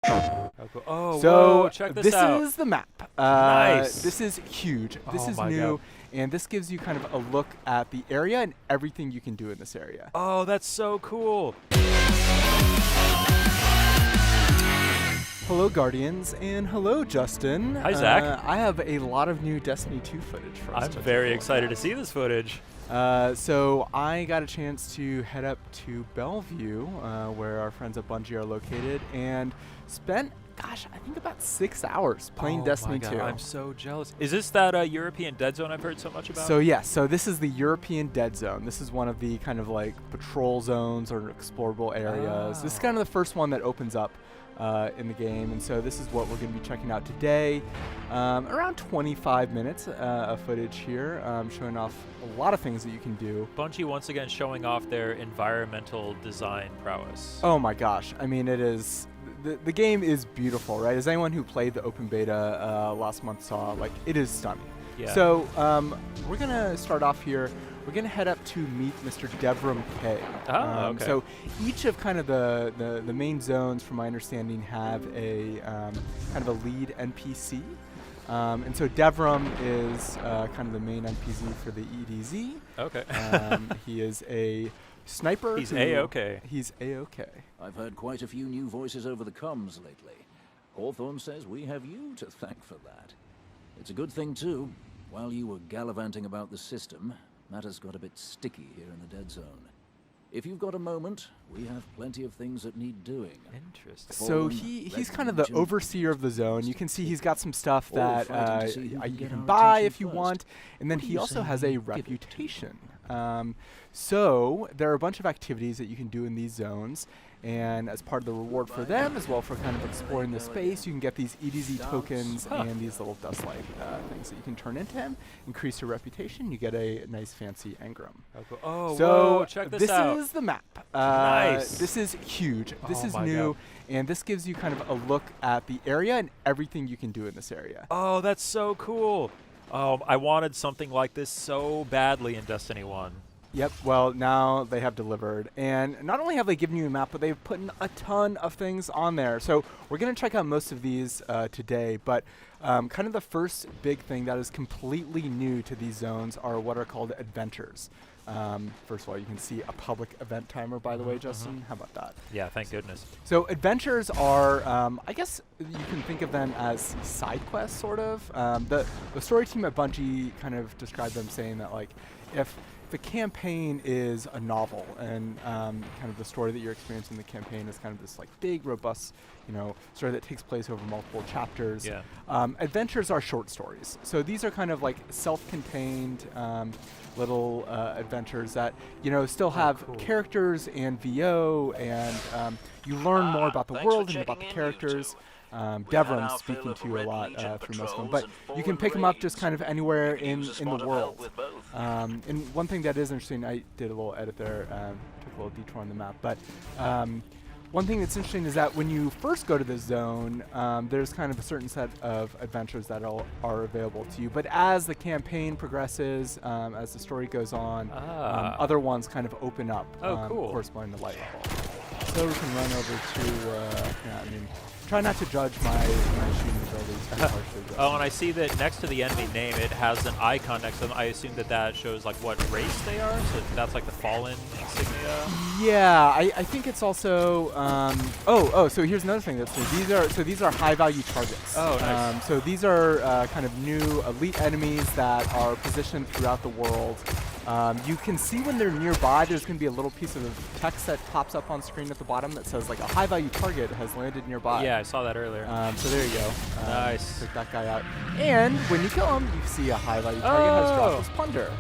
Oh, cool. Oh, So whoa, check this out. This is the map. Nice. This is huge. This Oh is my new, God. and this gives you kind of a look at the area and everything you can do in this area. Oh, that's so cool. Hello, Guardians, and hello, Justin. Hi, Zach. I have a lot of new Destiny 2 footage for us. I'm to very take a look excited to at. see this footage. So I got a chance to head up to Bellevue, where our friends at Bungie are located, and spent, gosh, I think about 6 hours playing Oh Destiny my 2. God, I'm so jealous. Is this that European dead zone I've heard so much about? So yes, so this is the European Dead Zone. This is one of the kind of like patrol zones or explorable areas. This is kind of the first one that opens up in the game, and so this is what we're going to be checking out today. Around 25 minutes of footage here, showing off a lot of things that you can do. Bungie once again showing off their environmental design prowess. Oh my gosh, I mean, it is, the game is beautiful, right? As anyone who played the open beta last month saw, like, it is stunning. Yeah. So we're going to start off here. We're going to head up to meet Mr. Devram K. Oh, okay. So each of kind of the main zones, from my understanding, have a kind of a lead NPC. And so Devram is kind of the main NPC for the EDZ. Okay. He is a sniper. He's who- A-okay. He's A-okay. I've heard quite a few new voices over the comms lately. Hawthorne says we have you to thank for that. It's a good thing, too. While you were gallivanting about the system, matters got a bit sticky here in the dead zone. If you've got a moment, we have plenty of things that need doing. Interesting. So Fallen, he's Red kind of the Legion, overseer of the zone. You can see he's got some stuff All that fighting to see who you can get can our buy attention if you first. want, and then What do he you also say has we a give it to them? reputation. So there are a bunch of activities that you can do in these zones, and as part of the reward for them, as well for kind of exploring the space, you can get these EDZ tokens and these little dust-like things that you can turn into him, increase your reputation. You get a nice fancy engram. Oh, cool. Oh, So whoa, check this this out. is the map. Nice. This is huge. This Oh is my new, God. and this gives you kind of a look at the area and everything you can do in this area. Oh, that's so cool. Oh, I wanted something like this so badly in Destiny 1. Yep, well, now they have delivered. And not only have they given you a map, but they've put in a ton of things on there. So we're going to check out most of these today, but kind of the first big thing that is completely new to these zones are what are called adventures. First of all, you can see a public event timer, by the way, Justin. How about that? Yeah, thank goodness. So adventures are, I guess you can think of them as side quests, sort of. The story team at Bungie kind of described them saying that, like, if the campaign is a novel, and kind of the story that you're experiencing in the campaign is kind of this like big, robust, story that takes place over multiple chapters. Yeah. Adventures are short stories, so these are kind of like self-contained little adventures that still have cool. characters and VO, and you learn more about the thanks world for and about the checking in, you two. characters. We had Devram's our speaking fill of to you a Red lot Legion through most of them, patrols but and you can foreign pick them up just raids. kind of anywhere You can in use a the spot of world. help with both. And one thing that is interesting, I did a little edit there, took a little detour on the map, but one thing that's interesting is that when you first go to this zone, there's kind of a certain set of adventures that are available to you. But as the campaign progresses, as the story goes on, other ones kind of open up, Oh, cool. corresponding to light level. So we can run over to, try not to judge my shooting abilities too harshly. Oh, and I see that next to the enemy name, it has an icon next to them. I assume that shows like what race they are. So that's like the Fallen insignia. Yeah, I think it's also. So here's another thing that's new. These are high value targets. Oh, nice. So these are kind of new elite enemies that are positioned throughout the world. You can see when they're nearby, there's going to be a little piece of text that pops up on screen at the bottom that says like a high value target has landed nearby. Yeah, I saw that earlier. So there you go. Nice. Take that guy out. And when you kill him, you see a high value target has dropped his plunder.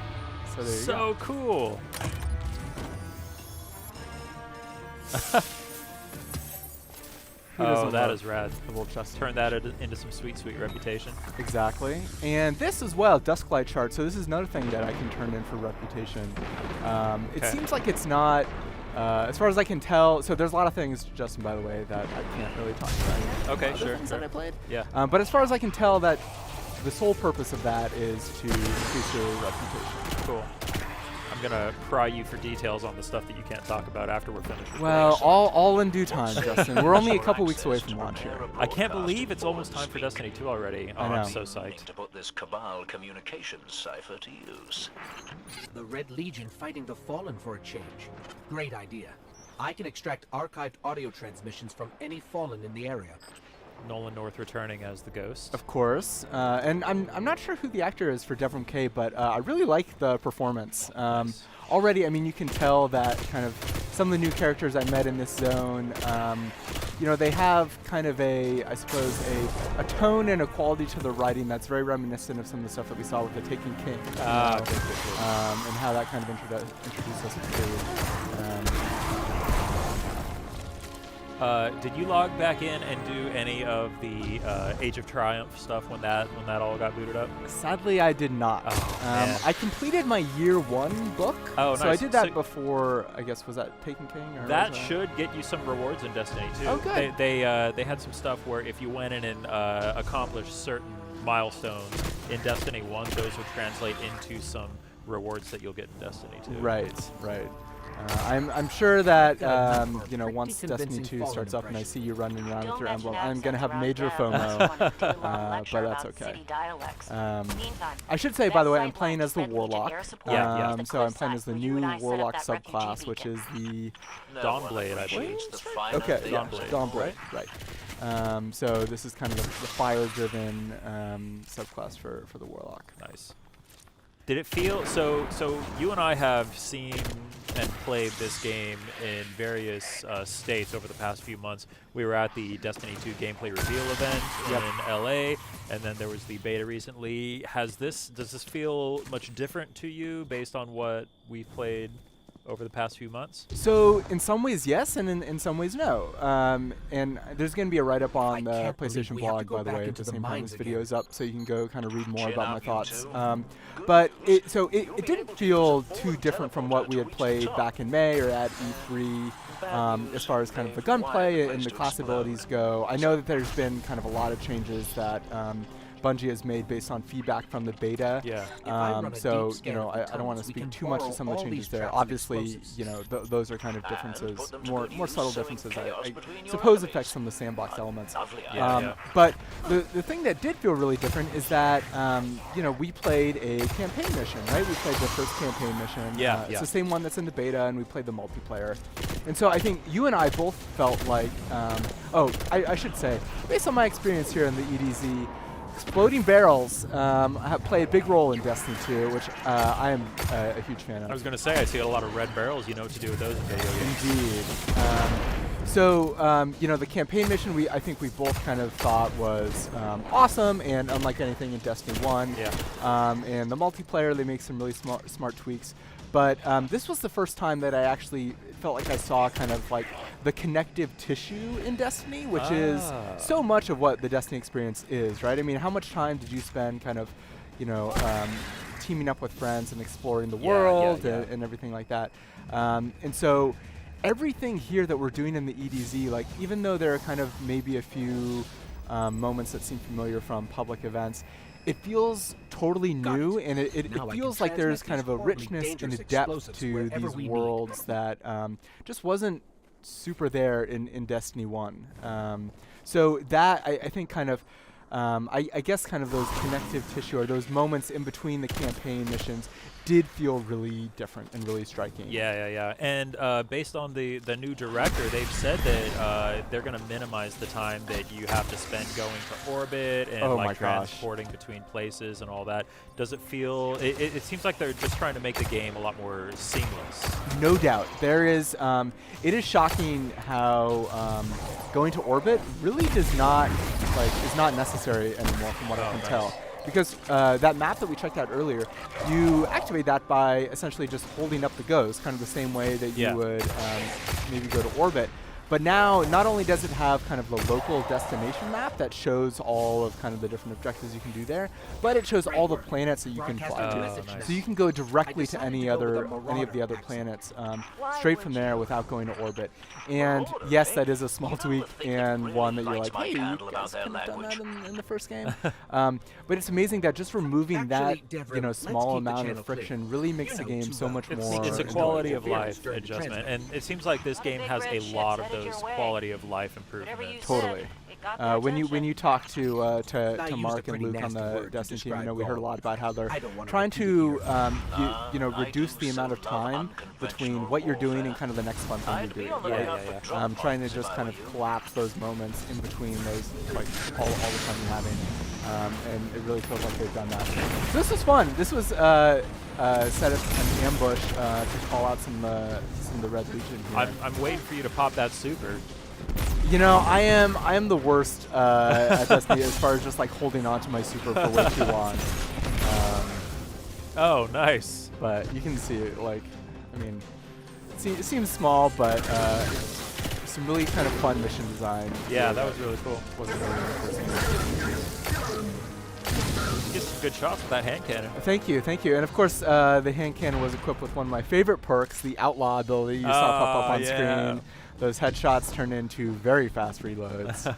So there you go. So cool. Who doesn't Oh, that love is rad. the little chest? Turn that into some sweet, sweet reputation. Exactly. And this as well, Dusklight chart. So this is another thing that I can turn in for reputation. It Okay. seems like it's not, as far as I can tell, so there's a lot of things, Justin, by the way, that I can't really talk about. Okay, Other sure. things that I played. Yeah. But as far as I can tell, that the sole purpose of that is to increase your reputation. Cool. I'm gonna pry you for details on the stuff that you can't talk about after we're finished. Well, all in due time, Justin. We're only a couple weeks away from launch here. I can't believe it's almost time for Destiny 2 already. Oh, I know. I'm so psyched. To put this Cabal communications cipher to use. The Red Legion fighting the Fallen for a change. Great idea. I can extract archived audio transmissions from any Fallen in the area. Nolan North returning as the Ghost. Of course, and I'm not sure who the actor is for Devram K, but I really like the performance. Nice. Already, I mean, you can tell that kind of some of the new characters I met in this zone, you know, they have kind of I suppose, a tone and a quality to the writing that's very reminiscent of some of the stuff that we saw with the Taken King, you know, Good. and how that kind of introduced us to. Did you log back in and do any of the Age of Triumph stuff when that all got booted up? Sadly, I did not. Oh, man. I completed my year 1 book. Oh, so nice. I did that So before. I guess was that Taken King? Or that was should get you some rewards in Destiny 2. Oh, good. They had some stuff where if you went in and accomplished certain milestones in Destiny 1, those would translate into some rewards that you'll get in Destiny 2. Right. I'm sure that you know, once Destiny 2 starts up and I see you running around with your emblem, I'm gonna have major FOMO, but that's okay. I should say, by the way, I'm playing as the Warlock. So I'm playing as the new Warlock subclass, which is the Dawnblade, I believe. okay, Dawnblade. Dawnblade, right. So this is kind of the fire-driven subclass for the Warlock. Nice. Did it feel so? You and I have seen and played this game in various states over the past few months. We were at the Destiny 2 gameplay reveal event in LA, and then there was the beta recently. Does this feel much different to you based on what we've played over the past few months? So in some ways, yes, and in some ways, no. And there's going to be a write-up on the PlayStation blog, by the way, at the same time this video is up, so you can go kind of read more about my thoughts. But it didn't feel too different from what we had played back in May or at E3, as far as kind of the gunplay and the class abilities go. I know that there's been kind of a lot of changes that Bungie has made based on feedback from the beta. Yeah. So, you know, I don't want to speak too much to some of the changes there. Obviously, you know, those are kind of differences, more subtle differences I suppose affect some of the sandbox elements. But the thing that did feel really different is that, you know, we played a campaign mission, right? We played the first campaign mission. It's the same one that's in the beta, and we played the multiplayer. And so I think you and I both felt like, I should say, based on my experience here in the EDZ, exploding barrels play a big role in Destiny 2, which I am a huge fan of. I was going to say, I see a lot of red barrels. You know what to do with those in video games. Indeed. So, you know, the campaign mission I think we both kind of thought was awesome and unlike anything in Destiny 1. And the multiplayer, they make some really smart tweaks. But this was the first time that I actually felt like I saw kind of like the connective tissue in Destiny, which is so much of what the Destiny experience is, right? I mean, how much time did you spend kind of, you know, teaming up with friends and exploring the world and everything like that? And so everything here that we're doing in the EDZ, like even though there are kind of maybe a few moments that seem familiar from public events, it feels totally new, and it feels like there's kind of a richness and a depth to these worlds that just wasn't super there in Destiny 1. So that, I think, kind of, I guess kind of those connective tissue or those moments in between the campaign missions did feel really different and really striking. Yeah. And based on the new director, they've said that they're going to minimize the time that you have to spend going to orbit and like transporting between places and all that. Does it feel? It seems like they're just trying to make the game a lot more seamless. No doubt, there is. It is shocking how going to orbit really is not necessary anymore, from what I can tell. Because that map that we checked out earlier, you activate that by essentially just holding up the ghost, kind of the same way that you would maybe go to orbit. But now, not only does it have kind of the local destination map that shows all of kind of the different objectives you can do there, but it shows all the planets that you can fly to. Nice. So you can go directly to any of the other planets straight from there without going to orbit. And yes, that is a small tweak and one that you're like, hey, you guys could have done that in the first game. But it's amazing that just removing that small amount of friction really makes the game so much more. It's a quality of life adjustment, and it seems like this game has a lot of those quality of life improvements. Totally. When you talk to Mark and Luke on the Destiny team, we heard a lot about how they're trying to reduce the amount of time between what you're doing and kind of the next fun thing you're doing. Right? Trying to just kind of collapse those moments in between those, like all the fun you're having, and it really feels like they've done that. So this was fun. This was set up an ambush to call out some of the Red Legion here. I'm waiting for you to pop that super. I am the worst at Destiny as far as just like holding on to my super for way too long. Oh, nice. But you can see it, like, I mean, it seems small, but some really kind of fun mission design. Yeah, that was really cool. Wasn't really in the first game. You get some good shots with that hand cannon. Thank you. And of course, the hand cannon was equipped with one of my favorite perks, the Outlaw ability you saw pop up on screen. Those headshots turn into very fast reloads.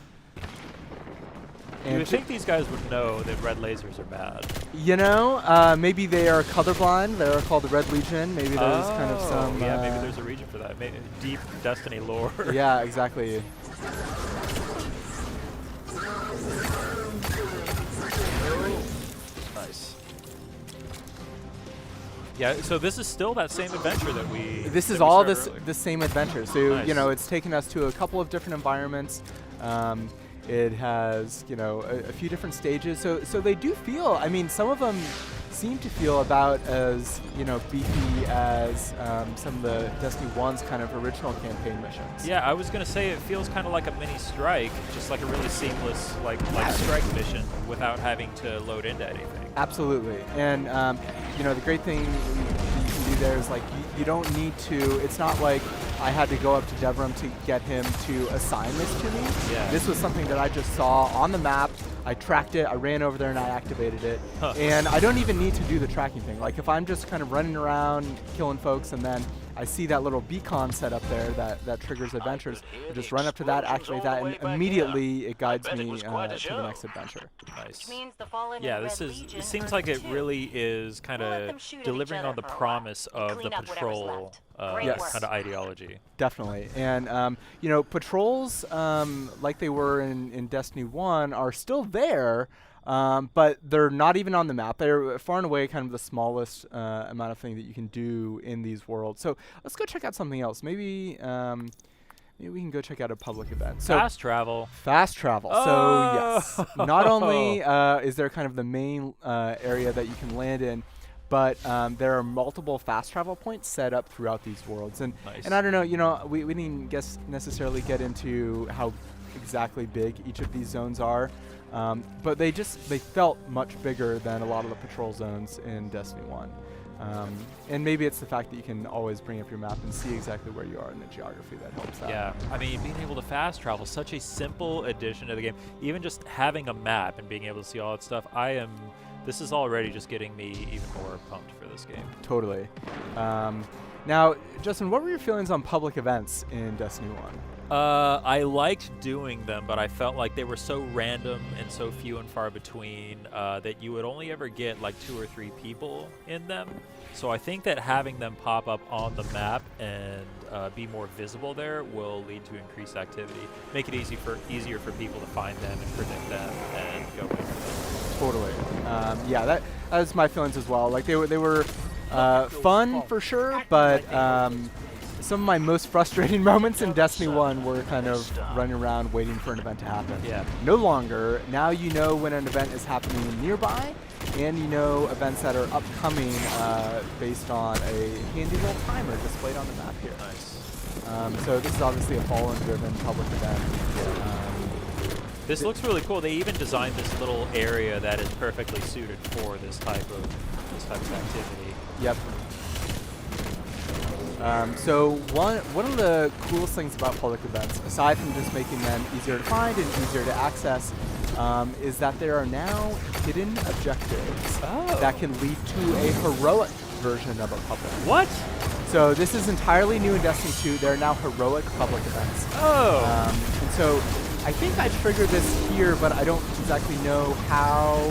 You would think these guys would know that red lasers are bad. Maybe they are colorblind. They're called the Red Legion. Maybe there's kind of some... Yeah, maybe there's a region for that. Maybe deep Destiny lore. Yeah, exactly. Nice. Yeah, so this is still that same adventure that we... This is that we all started the same adventure. So, Nice. It's taken us to a couple of different environments. It has, a few different stages. So they do feel, I mean, some of them seem to feel about as, beefy as some of the Destiny 1's kind of original campaign missions. Yeah, I was going to say it feels kind of like a mini strike, just like a really seamless like strike mission without having to load into anything. Absolutely. And, the great thing you can do there is like you don't need to, it's not like I had to go up to Devram to get him to assign this to me. Yeah. This was something that I just saw on the map. I tracked it, I ran over there and I activated it. Huh. And I don't even need to do the tracking thing. Like if I'm just kind of running around killing folks and then I see that little beacon set up there that triggers adventures, I just run up to that, activate that, and immediately it guides me to the next adventure. Nice. Yeah, it seems like it really is kind of delivering on the promise of the patrol kind of ideology. Definitely. And, patrols, like they were in Destiny 1, are still there, but they're not even on the map. They're far and away kind of the smallest amount of thing that you can do in these worlds. So let's go check out something else. Maybe we can go check out a public event. So Fast travel. Fast travel. Oh! So yes, not only is there kind of the main area that you can land in, but there are multiple fast travel points set up throughout these worlds. And Nice. and I don't know, we didn't necessarily get into how exactly big each of these zones are, but they felt much bigger than a lot of the patrol zones in Destiny 1. And maybe it's the fact that you can always bring up your map and see exactly where you are in the geography that helps out. Yeah, I mean, being able to fast travel, such a simple addition to the game. Even just having a map and being able to see all that stuff, this is already just getting me even more pumped for this game. Totally. Now, Justin, what were your feelings on public events in Destiny 1? I liked doing them, but I felt like they were so random and so few and far between that you would only ever get like 2 or 3 people in them. So I think that having them pop up on the map and be more visible there will lead to increased activity, make it easier for people to find them and predict them and go in with them. Totally. Yeah, that was my feelings as well. Like they were fun for sure, but some of my most frustrating moments in Destiny 1 were kind of running around waiting for an event to happen. Yeah. No longer. Now you know when an event is happening nearby, and you know events that are upcoming based on a handy little timer displayed on the map here. Nice. So this is obviously a Fallen-driven public event. This looks really cool. They even designed this little area that is perfectly suited for this type of activity. Yep. So one of the coolest things about public events, aside from just making them easier to find and easier to access, is that there are now hidden objectives that can lead to a heroic version of a public. What? So this is entirely new in Destiny 2. There are now heroic public events. And so I think I triggered this here, but I don't exactly know how.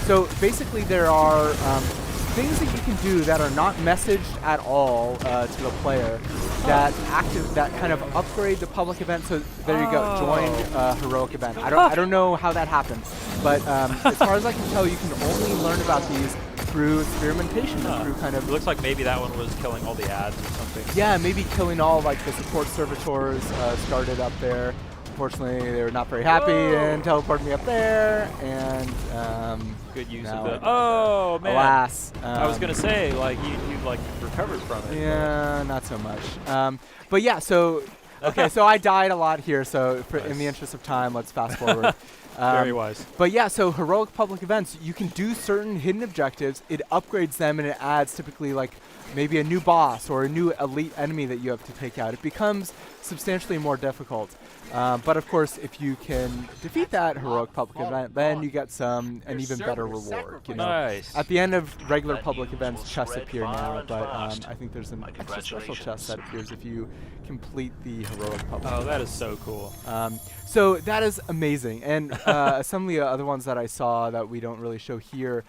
So basically there are things that you can do that are not messaged at all to the player that kind of upgrade the public event. So there you go, join a heroic event. I don't know how that happens, but as far as I can tell, you can only learn about these through experimentation and through kind of. It looks like maybe that one was killing all the ads or something. Yeah, maybe killing all like the support servitors started up there. Unfortunately, they were not very happy and teleported me up there, and good use of it. Oh man! Alas, I was gonna say like you like recovered from it. Yeah, not so much. But yeah, so okay, so I died a lot here. So in the interest of time, let's fast forward. Very wise. But yeah, so heroic public events, you can do certain hidden objectives. It upgrades them, and it adds typically like maybe a new boss or a new elite enemy that you have to take out. It becomes substantially more difficult. But of course, if you can defeat that heroic public event, then you get an even better reward. You know? Nice. At the end of regular public events, chests appear now, but I think there's an extra special chest that appears if you complete the heroic public event. Oh, that is so cool. So that is amazing. And some of the other ones that I saw that we don't really show here,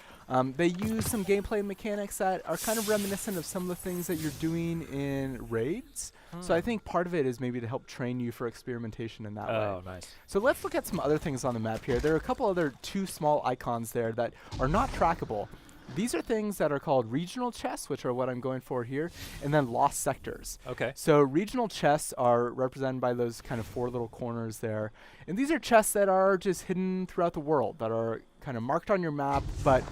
they use some gameplay mechanics that are kind of reminiscent of some of the things that you're doing in raids. So I think part of it is maybe to help train you for experimentation in that way. Oh, nice. So let's look at some other things on the map here. There are a couple other two small icons there that are not trackable. These are things that are called regional chests, which are what I'm going for here, and then lost sectors. Okay. So regional chests are represented by those kind of four little corners there. And these are chests that are just hidden throughout the world, that are kind of marked on your map, but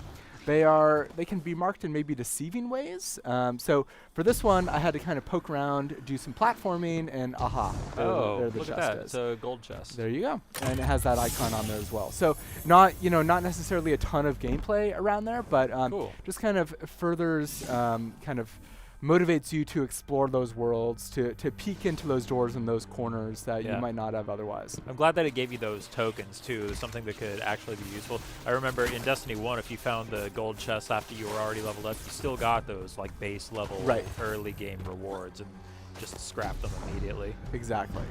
they can be marked in maybe deceiving ways. So for this one, I had to kind of poke around, do some platforming, and there the look chest at that. is. It's a gold chest. There you go. And it has that icon on there as well. So not necessarily a ton of gameplay around there, but cool. just kind of furthers, kind of motivates you to explore those worlds, to peek into those doors and those corners that you might not have otherwise. I'm glad that it gave you those tokens too, something that could actually be useful. I remember in Destiny 1, if you found the gold chest after you were already leveled up, you still got those like base level early game rewards and just scrap them immediately. Exactly.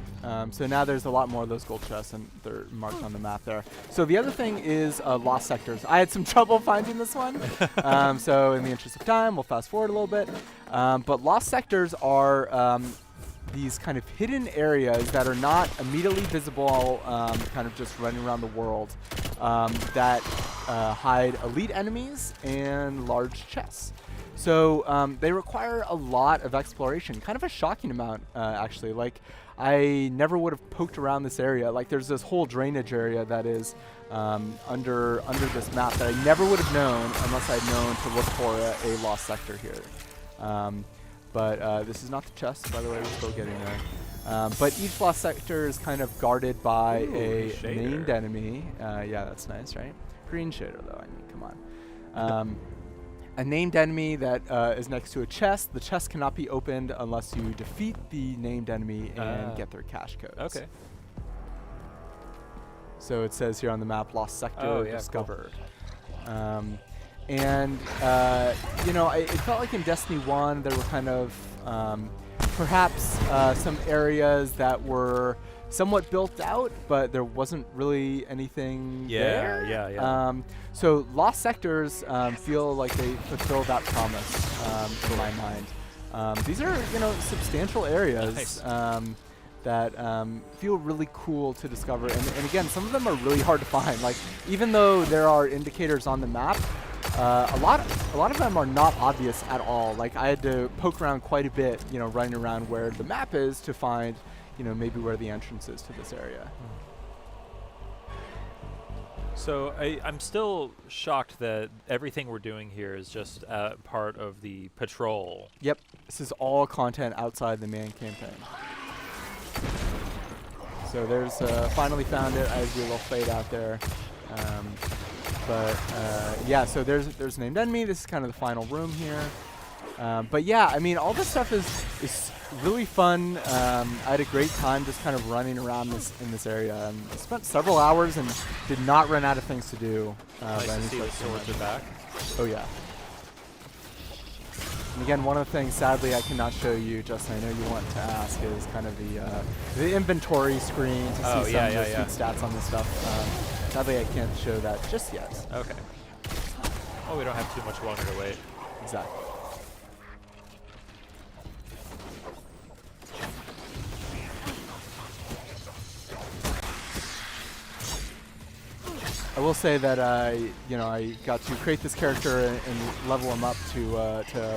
So now there's a lot more of those gold chests, and they're marked on the map there. So the other thing is lost sectors. I had some trouble finding this one, so in the interest of time, we'll fast forward a little bit. But lost sectors are these kind of hidden areas that are not immediately visible, kind of just running around the world, that hide elite enemies and large chests. So they require a lot of exploration, kind of a shocking amount, actually. Like, I never would have poked around this area. Like, there's this whole drainage area that is under this map that I never would have known unless I'd known to look for a lost sector here. But this is not the chest, by the way. We're still getting there. But each lost sector is kind of guarded by a named enemy. Yeah, that's nice, right? Green shader, though. I mean, come on. A named enemy that is next to a chest. The chest cannot be opened unless you defeat the named enemy and get their cache codes. Okay. So it says here on the map, lost sector discovered. Cool. And it felt like in Destiny 1 there were kind of perhaps some areas that were somewhat built out, but there wasn't really anything there. Yeah. So lost sectors feel like they fulfill that promise in my mind. These are substantial areas that feel really cool to discover, and again, some of them are really hard to find. Like, even though there are indicators on the map, a lot of them are not obvious at all. Like, I had to poke around quite a bit, running around where the map is to find maybe where the entrance is to this area. So I'm still shocked that everything we're doing here is just part of the patrol. Yep, this is all content outside the main campaign. So there's finally found it. I do a little fade out there. Yeah, so there's named enemy. This is kind of the final room here. But yeah, I mean, all this stuff is really fun. I had a great time just kind of running around in this area. I spent several hours and did not run out of things to do. Nice to see the swords are back. Oh yeah. And again, one of the things, sadly, I cannot show you, Justin, I know you want to ask, is kind of the inventory screen to see some of the sweet stats on this stuff. Sadly, I can't show that just yet. Okay. Oh, we don't have too much longer to wait. Exactly. I will say that I got to create this character and level him up to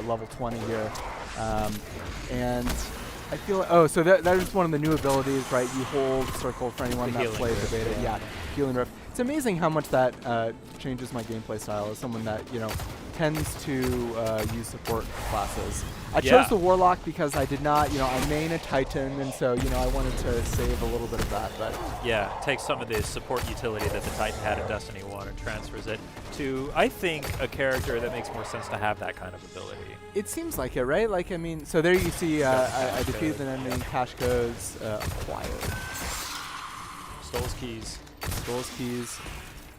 level 20 here, and I feel so that is one of the new abilities, right? You hold circle for anyone that played the beta. Yeah, healing rift. It's amazing how much that changes my gameplay style as someone that tends to use support classes. I chose the Warlock because I did not, I main a Titan, and so, I wanted to save a little bit of that. But yeah, take some of the support utility that the Titan had in Destiny 1 and transfers it to, I think, a character that makes more sense to have that kind of ability. It seems like it, right? Like, I mean, so there you see I defeated an enemy, cash codes acquired. Stole his keys. Stole his keys.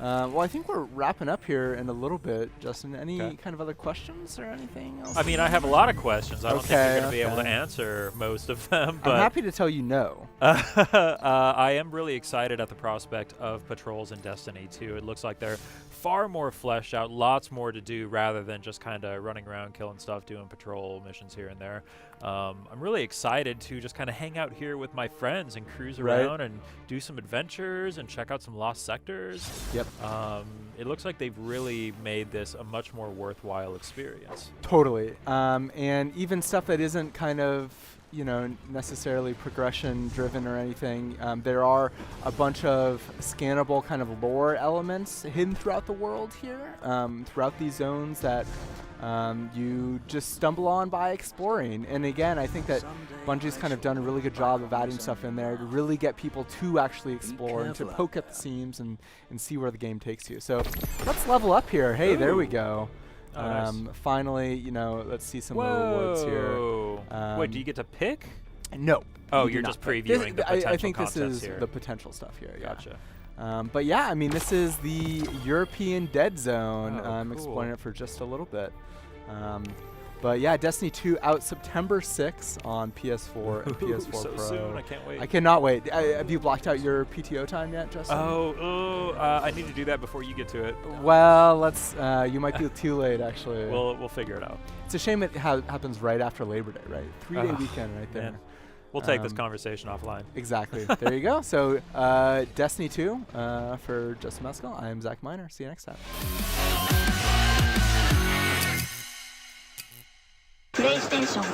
Well, I think we're wrapping up here in a little bit, Justin. Any kind of other questions or anything else? I mean, I have a lot of questions. I don't think you're going to be able to answer most of them. But I'm happy to tell you no. I am really excited at the prospect of patrols in Destiny 2. It looks like they're far more fleshed out, lots more to do rather than just kind of running around, killing stuff, doing patrol missions here and there. I'm really excited to just kind of hang out here with my friends and cruise around and do some adventures and check out some lost sectors. Yep. It looks like they've really made this a much more worthwhile experience. Totally. And even stuff that isn't kind of, necessarily progression driven or anything, there are a bunch of scannable kind of lore elements hidden throughout the world here, throughout these zones that you just stumble on by exploring. And again, I think that Bungie's kind of done a really good job of adding stuff in there to really get people to actually explore and to poke at the seams and see where the game takes you. So let's level up here. Hey, there we go. Oh, nice. Finally, let's see some rewards here. Wait, do you get to pick? No. Oh, you're just previewing the potential I think this is here. the potential stuff here. Yeah. Gotcha. But yeah, I mean, this is the European Dead Zone. I'm cool. exploring it for just a little bit. But yeah, Destiny 2 out September 6th on PS4 and PS4 so Pro. soon, I can't wait. I cannot wait. Have you blocked out your PTO time yet, Justin? I need to do that before you get to it. Well, let's. You might be too late, actually. We'll figure it out. It's a shame it happens right after Labor Day, right? 3-day weekend right there. Man. We'll take this conversation offline. Exactly. There you go. So, Destiny 2 for Justin Mescal. I am Zach Miner. See you next time. PlayStation